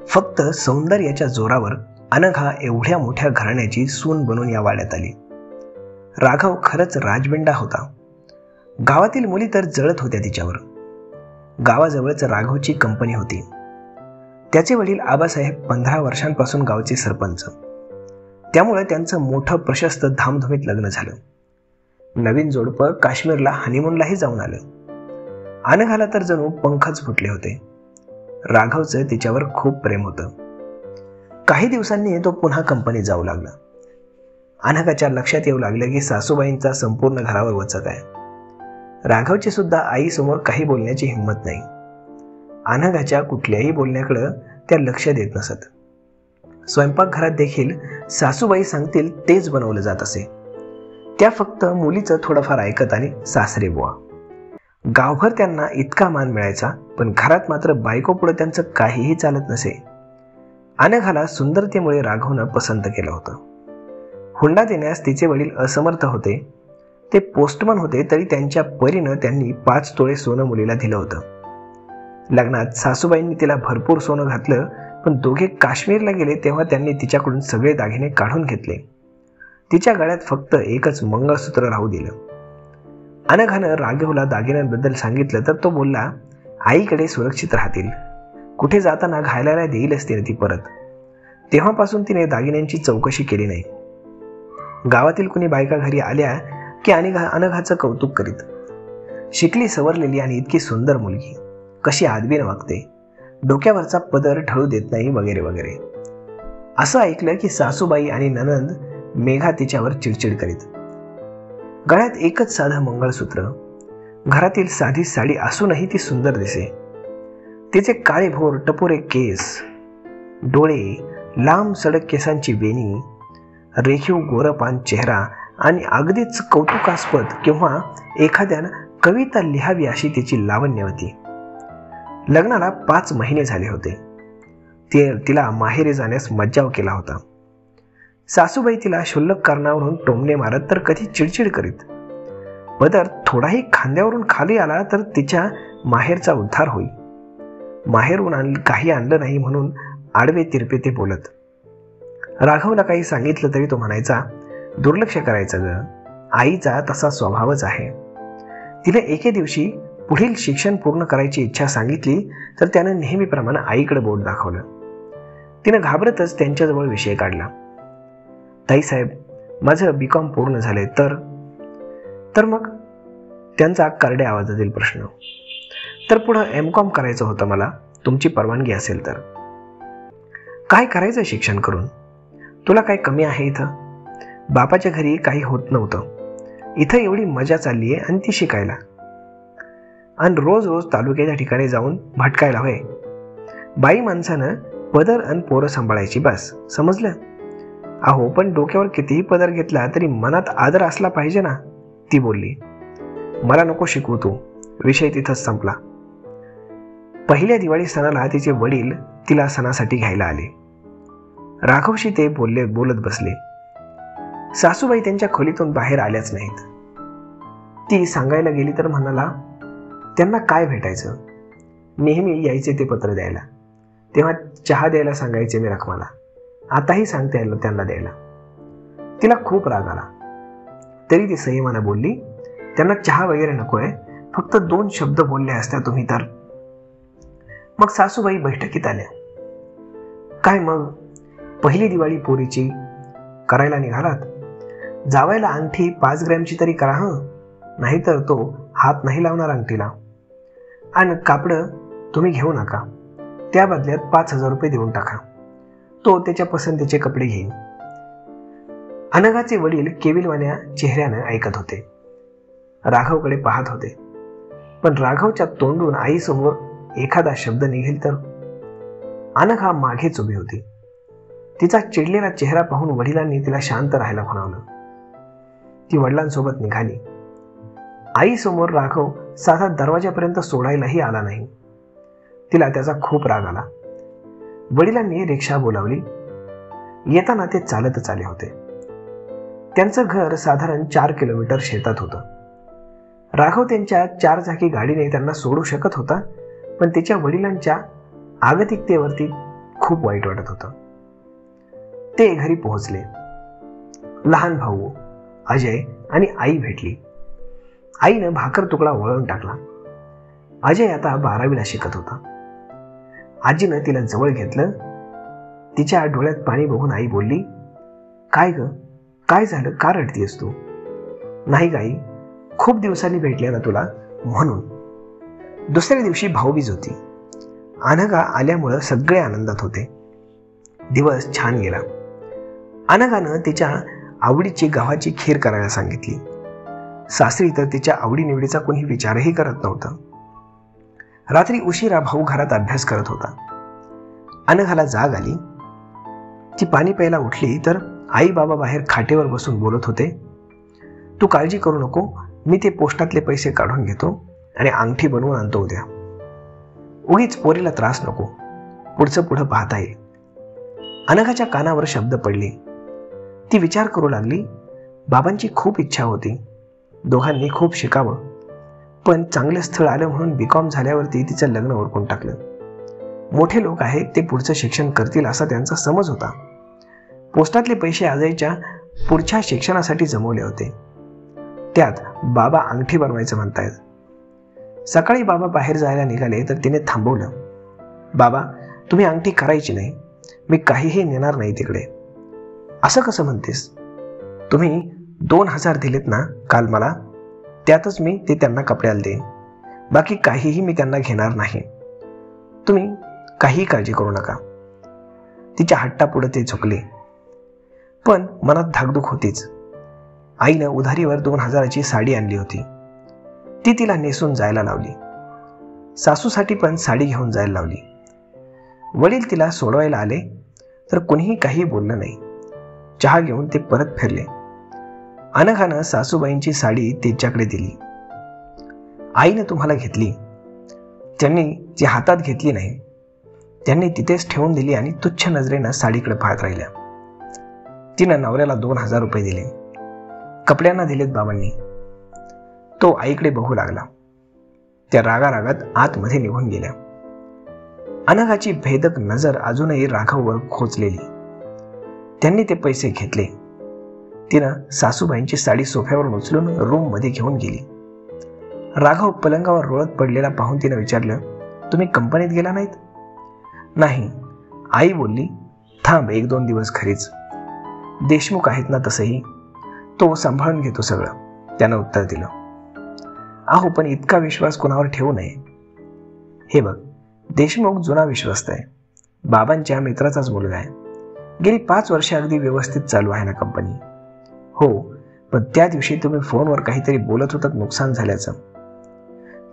फक्त सौंदर्याच्या जोरावर अनघा एवढ्या मोठ्या घराण्याची सून बनून या वाड्यात आली. राघव खरंच राजबिंडा होता. गावातील मुली तर जळत होत्या तिच्यावर. गावाजवळच राघवची कंपनी होती. त्याचे वडील आबासाहेब 15 वर्षांपासून गावचे सरपंच. त्यामुळे त्यांचं मोठं प्रशस्त धामधुमीत लग्न झालं. नवीन जोडपं काश्मीरला हनीमूनलाही जाऊन आलं. अनघाला तर जणू पंखच फुटले होते. राघवचं तिच्यावर खूप प्रेम होतं. काही दिवसांनी तो पुन्हा कंपनीत जाऊ लागला. अनघाच्या लक्षात येऊ लागलं की सासूबाईंचा संपूर्ण घरावर वचक आहे. राघवची सुद्धा आईसमोर काही बोलण्याची हिंमत नाही. अनघाच्या कुठल्याही बोलण्याकडे त्या लक्ष देत नसत. स्वयंपाकघरात देखील सासूबाई सांगतील तेच बनवलं जात असे. त्या फक्त मुलीचं थोडंफार ऐकत आणि सासरे बुवा. गावभर त्यांना इतका मान मिळायचा, पण घरात मात्र बायको पुढे त्यांचं काहीही चालत नसे. अनघाला सुंदरतेमुळे राघवनं पसंत केलं होतं. हुंडा देण्यास तिचे वडील असमर्थ होते. ते पोस्टमन होते, तरी त्यांच्या परीनं त्यांनी 5 तोळे सोनं मुलीला दिलं होतं. लग्नात सासूबाईंनी तिला भरपूर सोनं घातलं, पण दोघे काश्मीरला गेले तेव्हा त्यांनी तिच्याकडून सगळे दागिने काढून घेतले. तिच्या गळ्यात फक्त एकच मंगळसूत्र राहू दिलं. अनघानं राघवला दागिन्यांबद्दल सांगितलं तर तो बोलला, आईकडे सुरक्षित राहतील, कुठे जाताना घालायला देईलच तिने ती परत. तेव्हापासून तिने दागिन्यांची चौकशी केली नाही. गावातील कुणी बायका घरी आल्या की अनघाचं कौतुक करीत. शिकली सवरलेली आणि इतकी सुंदर मुलगी, कशी आदबीन वागते, डोक्यावरचा पदर ढळू देत नाही, वगैरे वगैरे. असं ऐकलं की सासूबाई आणि ननंद मेघा तिच्यावर चिडचिड करीत. गळ्यात एकच साधं मंगळसूत्र, घरातील साधी साडी असूनही ती सुंदर दिसे. तिचे काळे भोर टपोरे केस, डोळे, लांब सडक केसांची वेणी, रेखीव गोरपान चेहरा आणि अगदीच कौतुकास्पद किंवा एखाद्यानं कविता लिहावी अशी तिची लावण्यवती. लग्नाला 5 महिने झाले होते. तिला माहेरी जाण्यास मज्जाव केला होता. सासूबाई तिला क्षुल्लक कारणावरून टोमणे मारत तर कधी चिडचिड करीत. पदर थोडाही खांद्यावरून खाली आला तर तिच्या माहेरचा उद्धार होई. माहेरून काही आणलं नाही म्हणून आडवे तिरपे ते बोलत. राघवला काही सांगितलं तरी तो म्हणायचा, दुर्लक्ष करायचं ग, आईचा तसा स्वभावच आहे. तिला एके दिवशी पुढील शिक्षण पूर्ण करायची इच्छा सांगितली तर त्यानं नेहमीप्रमाणे आईकडे बोट दाखवलं. तिनं घाबरतच त्यांच्याजवळ विषय काढला. ताईसाहेब, माझं B.Com पूर्ण झालंय तर मग त्यांचा करड्या आवाजातील प्रश्न. तर पुढं M.Com करायचं होतं मला, तुमची परवानगी असेल तर. काय करायचं शिक्षण करून, तुला काय कमी आहे इथं? बापाच्या घरी काही होत नव्हतं, इथं एवढी मजा चालली आहे आणि ती शिकायला, आणि रोज रोज तालुक्याच्या ठिकाणी जाऊन भटकायला होय. बाई माणसानं पदर आणि पोरं सांभाळायची, बस, समजलं? अहो, पण डोक्यावर कितीही पदर घेतला तरी मनात आदर असला पाहिजे ना, ती बोलली. मला नको शिकवू तू, विषय तिथंच संपला. पहिल्या दिवाळी सणाला तिचे वडील तिला सणासाठी घ्यायला आले. राघवशी ते बोलत बसले. सासूबाई त्यांच्या खोलीतून बाहेर आल्याच नाहीत. ती सांगायला गेली तर म्हणाला, त्यांना काय भेटायचं, नेहमी यायचे ते पत्र द्यायला, तेव्हा चहा द्यायला सांगायचे मी रखमाला, आताही सांगते त्यांना द्यायला. तिला खूप राग आला, तरी ती संयमानं बोलली, त्यांना चहा वगैरे नकोय, फक्त 2 शब्द बोलले असत्या तुम्ही तर. मग सासूबाई बैठकीत आल्या. काय मग, पहिली दिवाळी पोरीची करायला निघालात? जावायला अंगठी 5 ग्रॅमची तरी करा हं, नाहीतर तो हात नाही लावणार अंगठीला. आणि कापडं तुम्ही घेऊ नका, त्या बदल्यात 5,000 रुपये देऊन टाका, तो त्याच्या पसंतीचे कपडे घेईन. अनघाचे वडील केविलवाण्या चेहऱ्यानं ऐकत होते, राघवकडे पाहत होते. पण राघवच्या तोंडून आईसमोर एखादा शब्द निघेल तर. अनघा मागेच उभी होती. तिचा चिडलेला चेहरा पाहून वडिलांनी तिला शांत राहायला म्हणावलं. ती वडिलांसोबत निघाली. आईसमोर राघव साधा दरवाजापर्यंत सोडायलाही आला नाही. तिला त्याचा खूप राग आला. वडिलांनी रिक्षा बोलावली. येताना ते चालतच आले होते. त्यांचं घर साधारण 4 किलोमीटर शेतात होतं. राघव त्यांच्या 4 चाकी गाडीने त्यांना सोडू शकत होता, पण तिच्या वडिलांच्या आगतिकतेवरती खूप वाईट वाटत होतं. ते घरी पोहोचले. लहान भाऊ अजय आणि आई भेटली. आईनं भाकर तुकडा वळून टाकला. अजय आता 12वीला शिकत होता. आजीनं तिला जवळ घेतलं. तिच्या डोळ्यात पाणी बघून आई बोलली, काय ग, काय झालं, का रडतीयस तू? नाही गाई, खूप दिवसांनी भेटले ना तुला म्हणून. दुसऱ्या दिवशी भाऊबीज होती. अनघा आल्यामुळं सगळे आनंदात होते. दिवस छान गेला. अनघानं तिच्या आवडीची गव्हाची खीर करायला सांगितली. सासरी तर तिच्या आवडीनिवडीचा कोणी विचारही करत नव्हता. रात्री उशिरा भाऊ घरात अभ्यास करत होता. अनघाला जाग आली. ती पाणी प्यायला उठली तर आई बाबा बाहेर खाटेवर बसून बोलत होते. तू काळजी करू नको, मी ते पोस्टातले पैसे काढून घेतो आणि अंगठी बनवून आणतो उद्या. उगीच पोरीला त्रास नको, पुढचं पुढं पाहता येईल. अनघाच्या कानावर शब्द पडले. ती विचार करू लागली. बाबांची खूप इच्छा होती, दोघांनी खूप शिकावं, पण चांगलं स्थळ आलं म्हणून बीकॉम झाल्यावरती तिचं लग्न उरकून टाकलं. मोठे लोक आहेत, ते पुढचं शिक्षण करतील असा त्यांचा समज होता. पोस्टातले पैसे अजयच्या पुढच्या शिक्षणासाठी जमवले होते. त्यात बाबा अंगठी बनवायचं म्हणतायत. सकाळी बाबा बाहेर जायला निघाले तर तिने थांबवलं. बाबा, तुम्ही अंगठी करायची नाही, मी काहीही नेणार नाही तिकडे. असं कसं म्हणतेस? तुम्ही 2000 दिलेत ना काल मला, त्यातच मी ते त्यांना कपड्याला देईन, बाकी काहीही मी त्यांना घेणार नाही. तुम्ही काही काळजी करू नका. तिच्या हट्टापुढे ते झुकले. पण मनात धाकधूक होतीच. आईनं उधारीवर 2000ची साडी आणली होती. ती तिला नेसून जायला लावली. सासूसाठी पण साडी घेऊन जायला लावली. वडील तिला सोडवायला आले तर कोणीही काही बोललं नाही. चहा घेऊन ते परत फिरले. अनघानं सासूबाईंची साडी तिच्याकडे दिली. आईनं तुम्हाला घेतली. त्यांनी ती हातात घेतली नाही, त्यांनी तिथेच ठेवून दिली आणि तुच्छ नजरेनं साडीकडे पाहत राहिल्या. तिनं नवऱ्याला 2000 रुपये दिले. कपड्यांना दिलेत बाबांनी. तो आईकडे बघू लागला. त्या रागारागात आतमध्ये निघून गेल्या. अनघाची भेदक नजर अजूनही राघववर खोचलेली. त्यांनी ते पैसे घेतले. तिनं सासूबाईंची साडी सोफ्यावरून उचलून रूम मध्ये घेऊन गेली. राघव पलंगावर रोळत पडलेला पाहून तिनं विचारलं, तुम्ही कंपनीत गेला नाहीत? नाही, आई बोलली थांब 1-2 दिवस घरीच. देशमुख आहेत ना, तसंही तो सांभाळून घेतो सगळं, त्यानं उत्तर दिलं. अहो, पण इतका विश्वास कोणावर ठेवू नये. हे बघ, देशमुख जुना विश्वस्त आहे, बाबांच्या मित्राचाच मुलगा आहे. गेली 5 वर्षे अगदी व्यवस्थित चालू आहे ना कंपनी. हो, पण त्या दिवशी तुम्ही फोनवर काहीतरी बोलत होतात नुकसान झाल्याचं.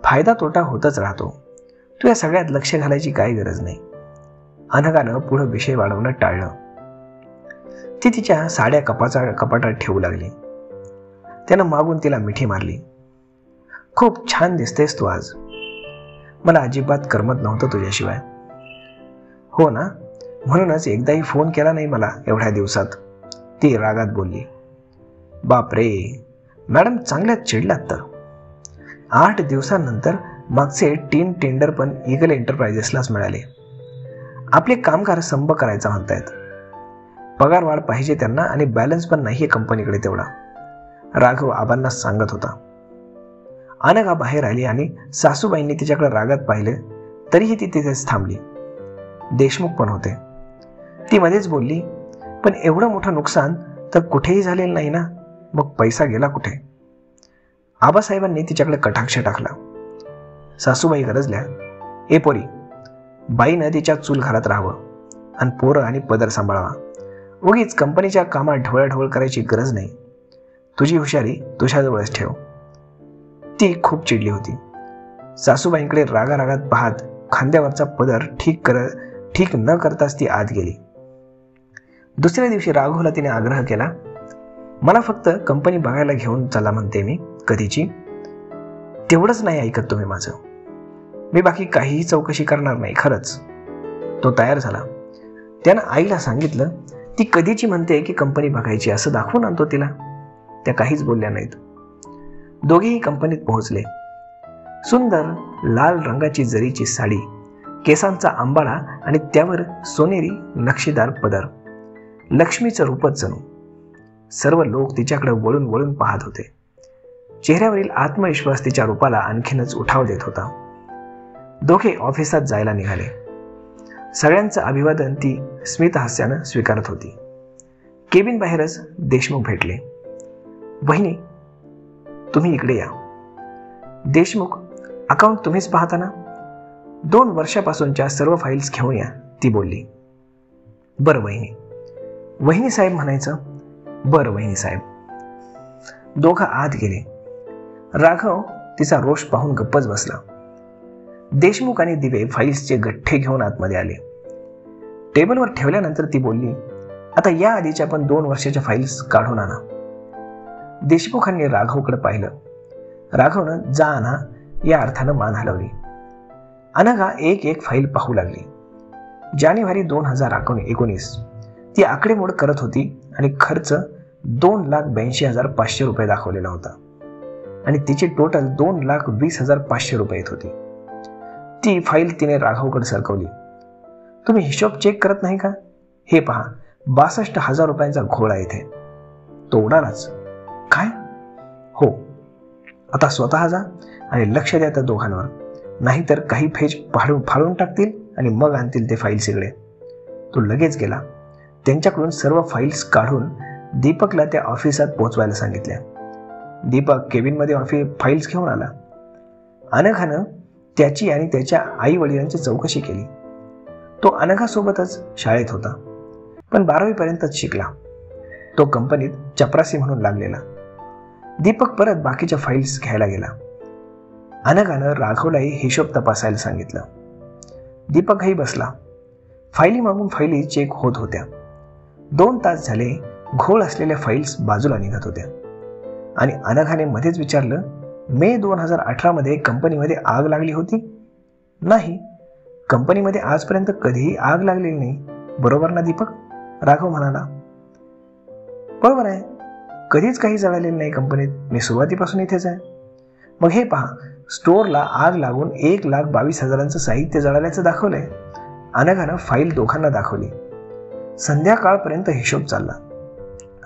फायदा तोटा होतच राहतो, तू या सगळ्यात लक्ष घालायची काही गरज नाही. अनघानं पुढे विषय वाढवणं टाळलं. ती तिच्या साड्या कपाटात ठेवू लागली. त्यानं मागून तिला मिठी मारली. खूप छान दिसतेस तू आज, मला अजिबात करमत नव्हतं तुझ्याशिवाय. हो ना, म्हणूनच एकदाही फोन केला नाही मला एवढ्या दिवसात, ती रागात बोलली. बापरे, मॅडम चांगल्यात चिडलात तर. 8 दिवसांनंतर मागचे 3 टेंडर पण ईगल एंटरप्राइजेसलाच मिळाले. आपले कामगार संप करायचा म्हणतायत. पगार वाढ पाहिजे त्यांना आणि बॅलन्स पण नाहीये कंपनीकडे तेवढा, राघव आबांना सांगत होता. अनघा बाहेर आली आणि सासूबाईंनी तिच्याकडे रागात पाहिलं तरीही ती तिथेच थांबली. देशमुख पण होते. ती मध्येच बोलली, पण एवढं मोठं नुकसान तर कुठेही झालेलं नाही ना, मग पैसा गेला कुठे? आबासाहेबांनी तिच्याकडे कटाक्ष टाकला. सासूबाई गरजल्या, ए पोरी, बाईनं तिच्या चूल घरात राहावं आणि पोरं आणि पदर सांभाळावा. उगीच कंपनीच्या कामात ढवळढवळ करायची गरज नाही. तुझी हुशारी तुझ्याजवळच ठेव. ती खूप चिडली होती. सासूबाईंकडे रागारागात पाहत खांद्यावरचा पदर ठीक न करताच ती आत गेली. दुसऱ्या दिवशी राघवला तिने आग्रह केला, मला फक्त कंपनी बघायला घेऊन चला म्हणते मी कधीची. तेवढंच नाही ऐकत तुम्ही माझं. मी बाकी काहीही चौकशी करणार नाही खरंच. तो तयार झाला. त्यानं आईला सांगितलं, ती कधीची म्हणते की कंपनी बघायची, असं दाखवून आणतो तिला. त्या काहीच बोलल्या नाहीत. दोघेही कंपनीत पोहोचले. सुंदर लाल रंगाची जरीची साडी केसांचा अंबाळा आणि त्यावर सोनेरी नक्षीदार पदर, लक्ष्मीचं रूपच जणू. सर्व लोक तिच्याकडे वळून वळून पाहत होते. चेहऱ्यावरील आत्मविश्वास तिच्या रूपाला आणखीनच उठाव देत होता. दोघे ऑफिसात जायला निघाले. सगळ्यांचं अभिवादन ती स्मितहास्यानं स्वीकारत होती. केबिन बाहेरच देशमुख भेटले. "वहिनी, तुम्ही इकडे या." "देशमुख, अकाउंट तुम्हीच पाहता ना? 2 वर्षापासूनच्या सर्व फाईल्स घेऊन या," ती बोलली. "बरं वहिनी." "वहिनी साहेब म्हणायचं?" "बरं वहिनी साहेब." दोघं आत गेले. राघव तिचा रोष पाहून गप्पच बसला. देशमुख आणि दिवे फाईल्सचे गठ्ठे घेऊन आतमध्ये आले. टेबलवर ठेवल्यानंतर ती बोलली, "आता या आधीच्या पण 2 वर्षाच्या फाईल्स काढून आणा." देशमुखांनी राघवकडे पाहिलं. राघवनं "जा आणा" या अर्थानं मान हलवली. अनघा एक फाईल पाहू लागली. जानेवारी 2019 ती आकडेमोड करत होती आणि खर्च 2,82,500 रुपये दाखवलेला होता आणि तिची टोटल 2,20,500 रुपये येत होती. ती फाईल तिने राघवकडे सरकवली. "तुम्ही हिशोब चेक करत नाही का? हे पहा, 62,000 रुपयांचा घोळ आहे इथे." तो उडालाच. "काय?" "हो. आता स्वतः जा आणि लक्ष द्या त्या दोघांवर, नाहीतर काही फेज फाडून टाकतील आणि मग आणतील ते फाईल्स इकडे." तो लगेच गेला. त्यांच्याकडून सर्व फाईल्स काढून दीपकला त्या ऑफिसात पोहोचवायला सांगितल्या. दीपक केबिनमध्ये फाईल्स घेऊन आला. अनघानं त्याची आणि त्याच्या आई वडिलांची चौकशी केली. तो अनघासोबतच शाळेत होता, पण 12वी पर्यंतच शिकला. तो कंपनीत चपरासी म्हणून लागलेला. दीपक परत बाकीच्या फाईल्स घ्यायला गेला. अनघानं राघवलाही हिशोब तपासायला सांगितलं. दीपकही बसला. फाईली मागून फाईली चेक होत होत्या. 2 तास झाले घोळ असलेल्या फाईल्स बाजूला निघत होत्या आणि अनघाने मध्येच विचारलं, "मे 2018 मध्ये कंपनीमध्ये आग लागली होती?" "नाही, कंपनीमध्ये आजपर्यंत कधीही आग लागलेली नाही. बरोबर ना दीपक?" राघव म्हणाला. "बरोबर आहे. कधीच काही जळालेलं नाही कंपनीत. मी सुरुवातीपासून इथेच आहे." "मग हे पहा, स्टोअरला आग लागून 1,22,000चं साहित्य जळाल्याचं दाखवलंय." अनघानं फाईल दोघांना दाखवली. संध्याकाळपर्यंत हिशोब चालला.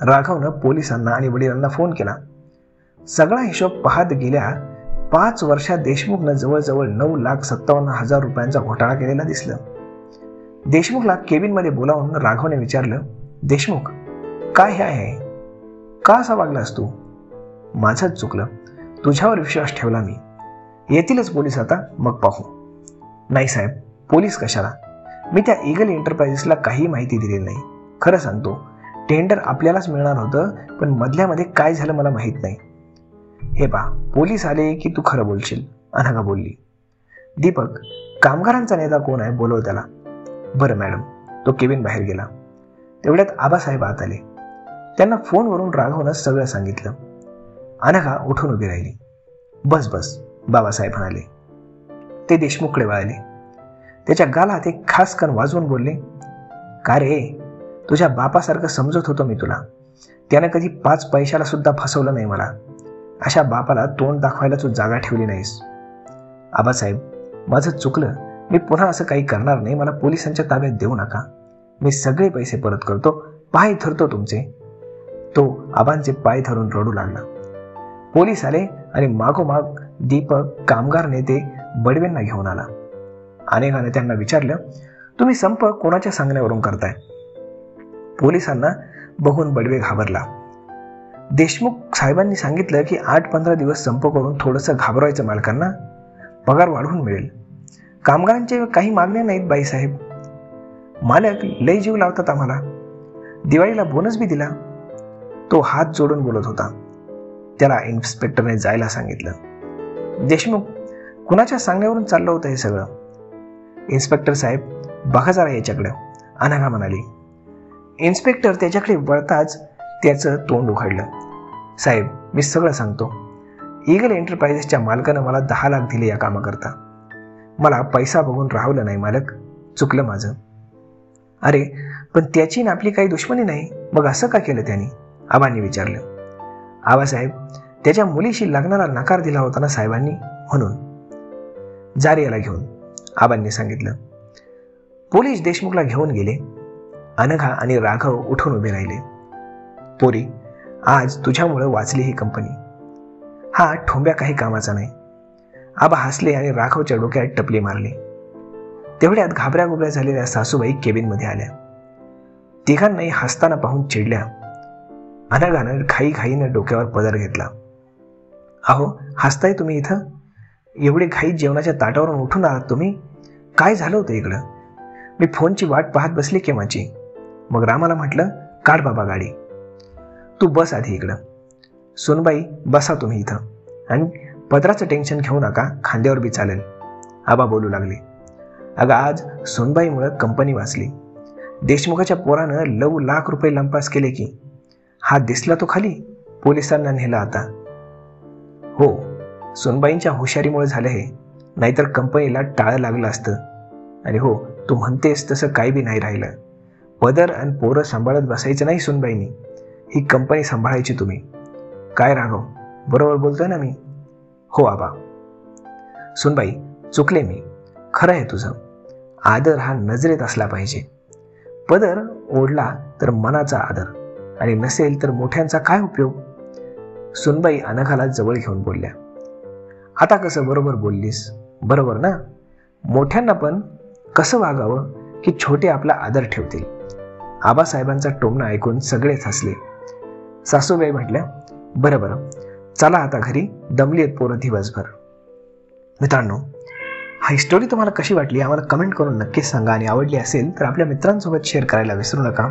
राघवनं पोलिसांना आणि वडिलांना फोन केला. सगळा हिशोब पाहत गेल्या 5 वर्षात देशमुखनं जवळजवळ 9,57,000 रुपयांचा घोटाळा केलेला दिसलं. देशमुखला केबिनमध्ये बोलावून राघवने विचारलं, "देशमुख, काय हे आहे? का असा वागलास तू?" "माझंच चुकलं. तुझ्यावर विश्वास ठेवला मी. येतीलच पोलीस आता, मग पाहू." "नाही साहेब, पोलीस कशाला? मी त्या ईगल एंटरप्राइजेसला काही माहिती दिलेली नाही. खरं सांगतो, टेंडर आपल्यालाच मिळणार होतं, पण मधल्यामध्ये काय झालं मला माहीत नाही." "हे पहा, पोलीस आले की तू खरं बोलशील," अनघा बोलली. "दीपक, कामगारांचा नेता कोण आहे? बोलव त्याला." "बरं मॅडम." तो केबिन बाहेर गेला. तेवढ्यात आबासाहेब आत आले. त्यांना फोनवरून राघवनं सगळं सांगितलं. अनघा उठून उभी राहिली. "बस बस," बाबासाहेब म्हणाले. ते देशमुखकडे वळाले. त्याच्या गालात एक खास कण वाजवून बोलले, "का रे, तुझ्या बापासारखं समजत होतो मी तुला. त्यानं कधी 5 पैशाला सुद्धा फसवलं नाही मला. अशा बापाला तोंड दाखवायला तू जागा ठेवली नाहीस." "आबासाहेब, माझं चुकलं. मी पुन्हा असं काही करणार नाही. मला पोलिसांच्या ताब्यात देऊ नका. मी सगळे पैसे परत करतो. पाय धरतो तुमचे." तो आबांचे पाय धरून रडू लागला. पोलीस आले आणि मागोमाग दीपक कामगार नेते बडवेंना घेऊन आला. अनेकाने त्यांना विचारलं, "तुम्ही संप कोणाच्या सांगण्यावरून करताय?" पोलिसांना बघून बडवे घाबरला. देशमुख साहेबांनी सांगितलं की 8-15 दिवस संप करून थोडंसं घाबरवायचं मालकांना. पगार वाढवून मिळेल. कामगारांचे काही मागण्या नाहीत बाईसाहेब. मालक लय जीव लावतात आम्हाला. दिवाळीला बोनस बी दिला." तो हात जोडून बोलत होता. त्याला इन्स्पेक्टरने जायला सांगितलं. "देशमुख, कुणाच्या सांगण्यावरून चाललं होतं हे सगळं?" "इन्स्पेक्टर साहेब, बघा जरा याच्याकडं," अनघा म्हणाली. इन्स्पेक्टर त्याच्याकडे वळताच त्याचं तोंड उघडलं. "साहेब, मी सगळं सांगतो. ईगल एंटरप्राइजेसच्या मालकानं मला 10 लाख दिले या कामाकरता. मला पैसा बघून राहवलं नाही मालक. चुकलं माझं." "अरे, पण त्याची ना आपली काही दुश्मनी नाही. मग असं का केलं त्यांनी?" आबांनी विचारलं. "आबासाहेब, त्याच्या मुलीशी लग्नाला नकार दिला होता ना साहेबांनी, म्हणून." "जा रे याला घेऊन," आबांनी सांगितलं. पोलीस देशमुखला घेऊन गेले. अनघा आणि राघव उठून उभे राहिले. पोरी, आज तुझ्यामुळे वाचली ही कंपनी. हा ठोंब्या काही कामाचा नाही. आबा हसले आणि राघवच्या डोक्यात टपली मारली. तेवढ्यात घाबऱ्या गुबऱ्या झालेल्या सासूबाई केबिनमध्ये आल्या. तिघांनाही हसताना पाहून चिडल्या. अनघानं घाईघाईनं डोक्यावर पदर घेतला. अहो, हसताय तुम्ही इथं? एवढे घाईत जेवणाच्या ताटावरून उठून आलात तुम्ही? काय झालं होतं इकडं? मी फोनची वाट पाहत बसली केव्हाची. मग रामाला म्हटलं, काढ बाबा गाडी. तू बस आधी इकडं. सोनबाई, बसा तुम्ही इथं आणि पदराचं टेन्शन घेऊ नका, खांद्यावर बी चालेल. आबा बोलू लागले. अगं, आज सोनबाईमुळं कंपनी वाचली. देशमुखाच्या पोरानं 9 लाख रुपये लंपास केले की. हा दिसला तो खाली, पोलिसांना नेला आता. हो, सोनबाईंच्या हुशारीमुळे झालं हे, नाहीतर कंपनीला टाळं लागलं असतं. आणि हो, तू म्हणतेस तसं काही बी नाही राहिलं. पदर आणि पोरं सांभाळत बसायचं नाही सोनबाईंनी, ही कंपनी सांभाळायची तुम्ही. काय राघव, बरोबर बोलतोय ना मी? हो आबा. सोनबाई, चुकले मी. खरं आहे तुझं. आदर हा नजरेत असला पाहिजे. पदर ओढला तर मनाचा आदर, आणि नसेल तर मोठ्यांचा काय उपयोग? सोनबाई अनघाला जवळ घेऊन बोलल्या. आता कसं बरोबर बोललीस, बरोबर ना? मोठ्यांना पण कसं वागावं की छोटे आपला आदर ठेवतील. आबासाहेबांचा टोमणा ऐकून सगळेच हसले. सासूबाई म्हटल्या, बरं बरं, चला आता घरी, दमली आहेत पोरं दिवसभर. मित्रांनो, हा स्टोरी तुम्हाला कशी वाटली आम्हाला कमेंट करून नक्कीच सांगा. आणि आवडली असेल तर आपल्या मित्रांसोबत शेअर करायला विसरू नका.